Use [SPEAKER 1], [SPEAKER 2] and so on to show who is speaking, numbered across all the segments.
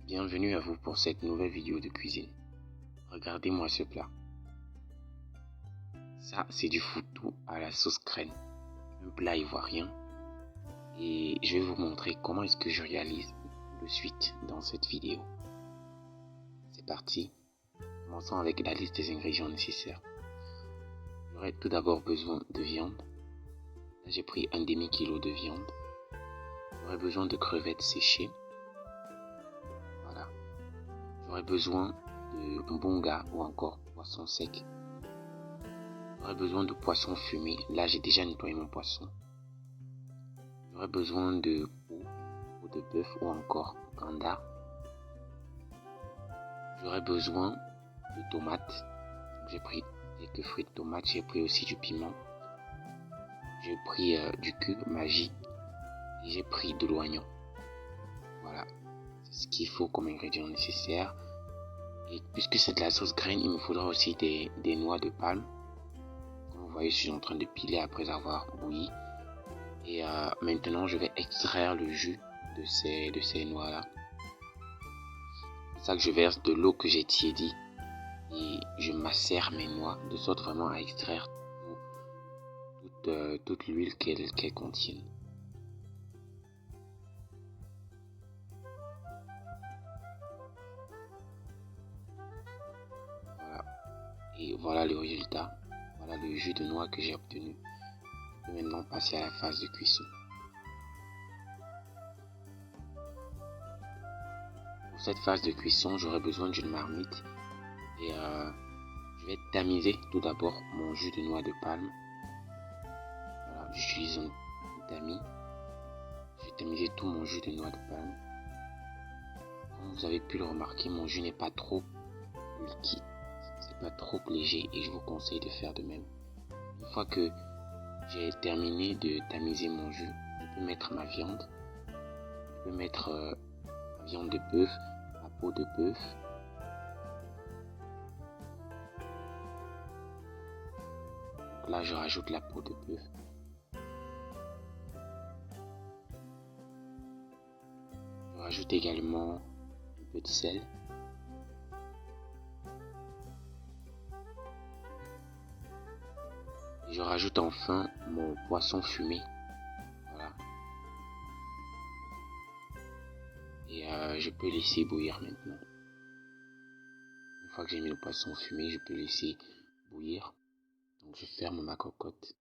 [SPEAKER 1] Bienvenue à vous pour cette nouvelle vidéo de cuisine. Regardez-moi ce plat. Ça, c'est du foutou à la sauce crème. Un plat ivoirien. Et je vais vous montrer comment est-ce que je réalise de suite dans cette vidéo. C'est parti. Commençons avec la liste des ingrédients nécessaires. J'aurai tout d'abord besoin de viande. Là, j'ai pris un demi-kilo de viande. J'aurai besoin de crevettes séchées. Voilà. J'aurai besoin de mbonga ou encore poisson sec. J'aurai besoin de poisson fumé. Là, j'ai déjà nettoyé mon poisson. J'aurai besoin de peau de bœuf ou encore ganda. J'aurai besoin de tomates. J'ai pris quelques fruits de tomates. J'ai pris aussi du piment. J'ai pris du cube Maggi. Et j'ai pris de l'oignon. Voilà. C'est ce qu'il faut comme ingrédient nécessaire. Et puisque c'est de la sauce graine, il me faudra aussi des noix de palme. Comme vous voyez, je suis en train de piler après avoir bouilli. Et maintenant, je vais extraire le jus de ces noix-là. C'est ça que je verse de l'eau que j'ai tiédie. Et je macère mes noix de sorte vraiment à extraire toute l'huile qu'elles contiennent. Voilà. Et voilà le résultat. Voilà le jus de noix que j'ai obtenu. Je peux maintenant passer à la phase de cuisson. Pour cette phase de cuisson, j'aurai besoin d'une marmite. Et je vais tamiser tout d'abord mon jus de noix de palme. Voilà, j'utilise un tamis. Je vais tamiser tout mon jus de noix de palme. Comme vous avez pu le remarquer, mon jus n'est pas trop liquide. C'est pas trop léger et je vous conseille de faire de même. Une fois que j'ai terminé de tamiser mon jus, je peux mettre ma viande. Je peux mettre ma viande de bœuf, ma peau de bœuf. Là, je rajoute la peau de bœuf. Je rajoute également un peu de sel. Et je rajoute enfin mon poisson fumé. Voilà. Et je peux laisser bouillir maintenant. Une fois que j'ai mis le poisson fumé, je peux laisser bouillir. Donc je ferme ma cocotte.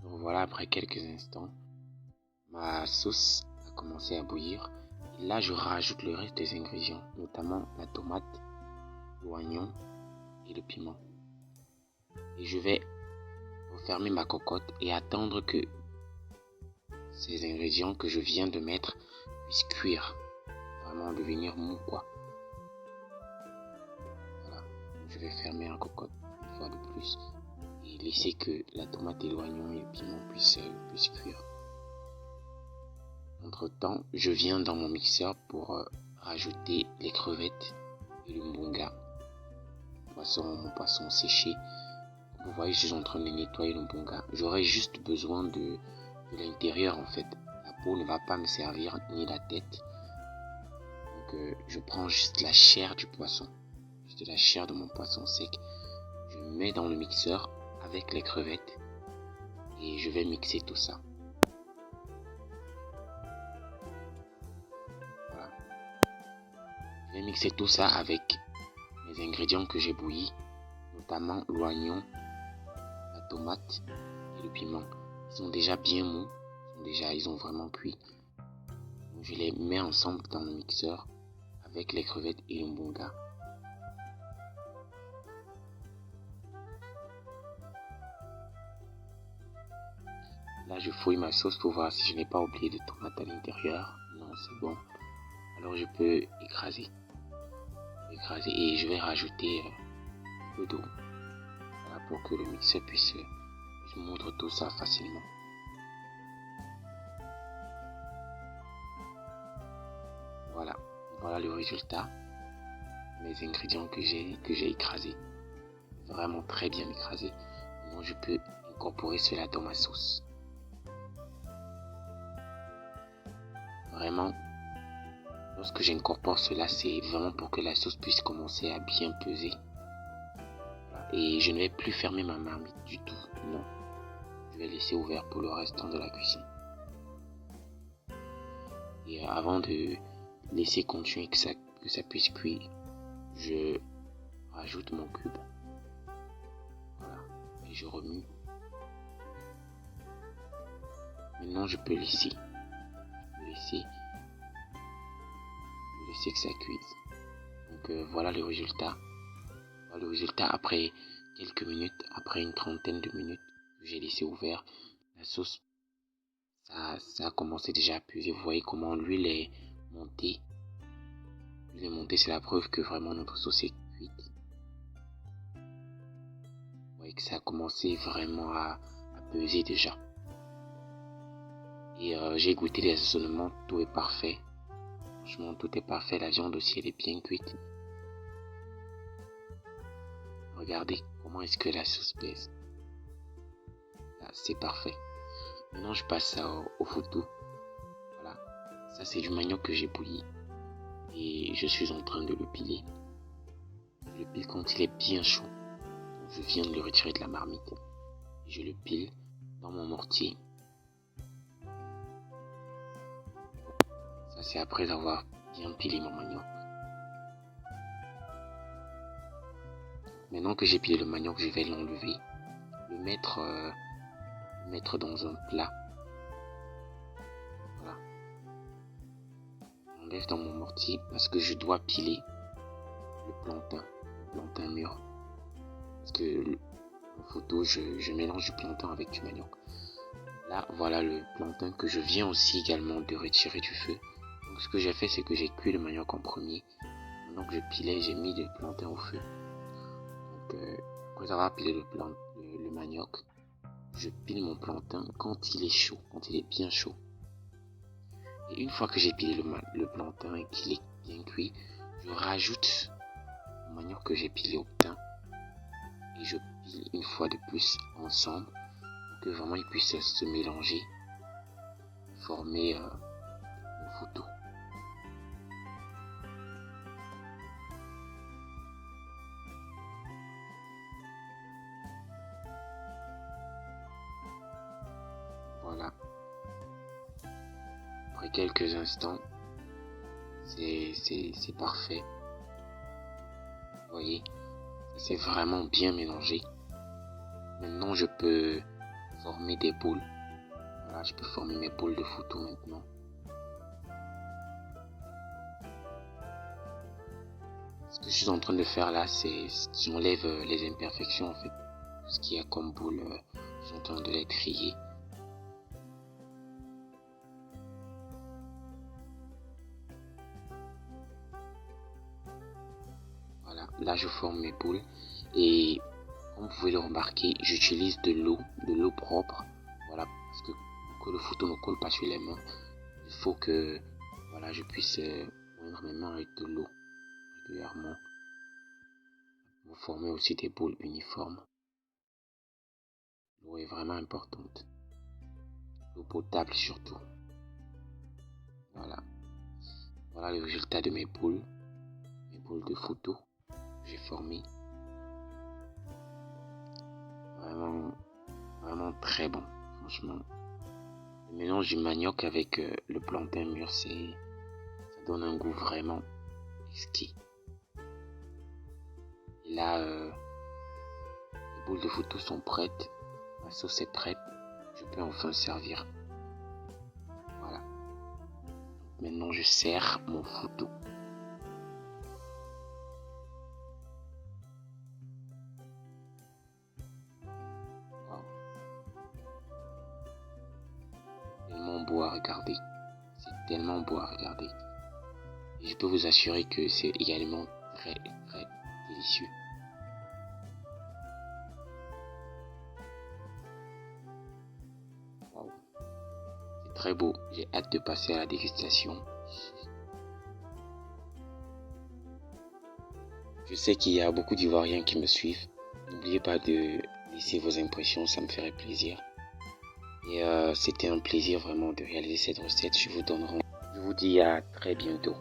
[SPEAKER 1] Donc voilà, après quelques instants, ma sauce a commencé à bouillir. Et là, je rajoute le reste des ingrédients, notamment la tomate, l'oignon et le piment. Et je vais refermer ma cocotte et attendre que ces ingrédients que je viens de mettre puissent cuire. Vraiment devenir mou quoi. Voilà. Je vais fermer la cocotte une fois de plus et laisser que la tomate et l'oignon et le piment puissent cuire. Entre temps, je viens dans mon mixeur pour rajouter les crevettes et le mbonga. Mon poisson séché. Vous voyez, je suis en train de nettoyer le mbonga. J'aurai juste besoin de l'intérieur en fait. La peau ne va pas me servir ni la tête. Donc je prends juste la chair du poisson. Juste la chair de mon poisson sec. Je mets dans le mixeur avec les crevettes. Et je vais mixer tout ça. Voilà. Je vais mixer tout ça avec mes ingrédients que j'ai bouillis. Notamment l'oignon, la tomate et le piment. Ils sont déjà bien mous. Ils ont vraiment cuit. Donc je les mets ensemble dans le mixeur avec les crevettes et le mbonga. Là, je fouille ma sauce pour voir si je n'ai pas oublié de tomates à l'intérieur. Non, c'est bon. Alors, je peux écraser. Et je vais rajouter un peu d'eau. Voilà, pour que le mixeur puisse moudre tout ça facilement. Voilà le résultat. Mes ingrédients que j'ai écrasés. Vraiment très bien écrasés. Maintenant, je peux incorporer cela dans ma sauce. Vraiment, lorsque j'incorpore cela, c'est vraiment pour que la sauce puisse commencer à bien peser. Et je ne vais plus fermer ma marmite du tout, non. Je vais laisser ouvert pour le restant de la cuisson. Et avant de laisser continuer que ça puisse cuire, je rajoute mon cube. Voilà. Et je remue. Maintenant, je peux laisser que ça cuise. Donc voilà le résultat. Voilà le résultat après quelques minutes, après une trentaine de minutes que j'ai laissé ouvert. La sauce, ça a commencé déjà à peser. Vous voyez comment l'huile est montée. L'huile est montée, c'est la preuve que vraiment notre sauce est cuite. Vous voyez que ça a commencé vraiment à peser déjà. Et j'ai goûté les assaisonnements, tout est parfait. Franchement, tout est parfait. La viande aussi, elle est bien cuite. Regardez comment est-ce que la sauce pèse. Là, c'est parfait. Maintenant, je passe au foutou. Voilà. Ça, c'est du manioc que j'ai bouilli. Et je suis en train de le piler. Je le pile quand il est bien chaud. Donc, je viens de le retirer de la marmite. Et je le pile dans mon mortier. Ça, c'est après avoir bien pilé mon manioc. Maintenant que j'ai pilé le manioc, je vais l'enlever, le mettre dans un plat. Voilà. J'enlève dans mon mortier parce que je dois piler le plantain mûr. Parce que en photo, je mélange du plantain avec du manioc. Là, voilà le plantain que je viens aussi également de retirer du feu. Donc ce que j'ai fait, c'est que j'ai cuit le manioc en premier. Maintenant que je pilais, j'ai mis le plantain au feu. Donc après avoir pilé le manioc, je pile mon plantain quand il est chaud, quand il est bien chaud. Et une fois que j'ai pilé le plantain et qu'il est bien cuit, je rajoute le manioc que j'ai pilé au pain et je pile une fois de plus ensemble pour que vraiment ils puissent se mélanger, former mon foutou. Voilà. Après quelques instants, c'est parfait. Vous voyez, c'est vraiment bien mélangé. Maintenant, je peux former des boules. Voilà, je peux former mes boules de foutou maintenant. Ce que je suis en train de faire là, c'est j'enlève les imperfections en fait. Tout ce qu'il y a comme boule, je suis en train de les trier. Voilà, là je forme mes boules et comme vous pouvez le remarquer, j'utilise de l'eau propre. Voilà, parce que pour que le foutou ne colle pas sur les mains, il faut que voilà, je puisse moindre mes mains avec de l'eau régulièrement. Vous formez aussi des boules uniformes. L'eau est vraiment importante. L'eau potable surtout. Voilà. Voilà le résultat de mes boules de foutou que j'ai formées. Vraiment très bon, franchement. Le mélange du manioc avec le plantain mûr, ça donne un goût vraiment exquis. Et là, les boules de foutou sont prêtes, ma sauce est prête, je peux enfin servir. Voilà. Maintenant, je sers mon foutou. Tellement beau à regarder. C'est tellement beau à regarder. Et je peux vous assurer que c'est également très très délicieux. Wow. C'est très beau. J'ai hâte de passer à la dégustation. Je sais qu'il y a beaucoup d'Ivoiriens qui me suivent. N'oubliez pas de laisser vos impressions, ça me ferait plaisir. Et c'était un plaisir vraiment de réaliser cette recette. Je vous dis à très bientôt.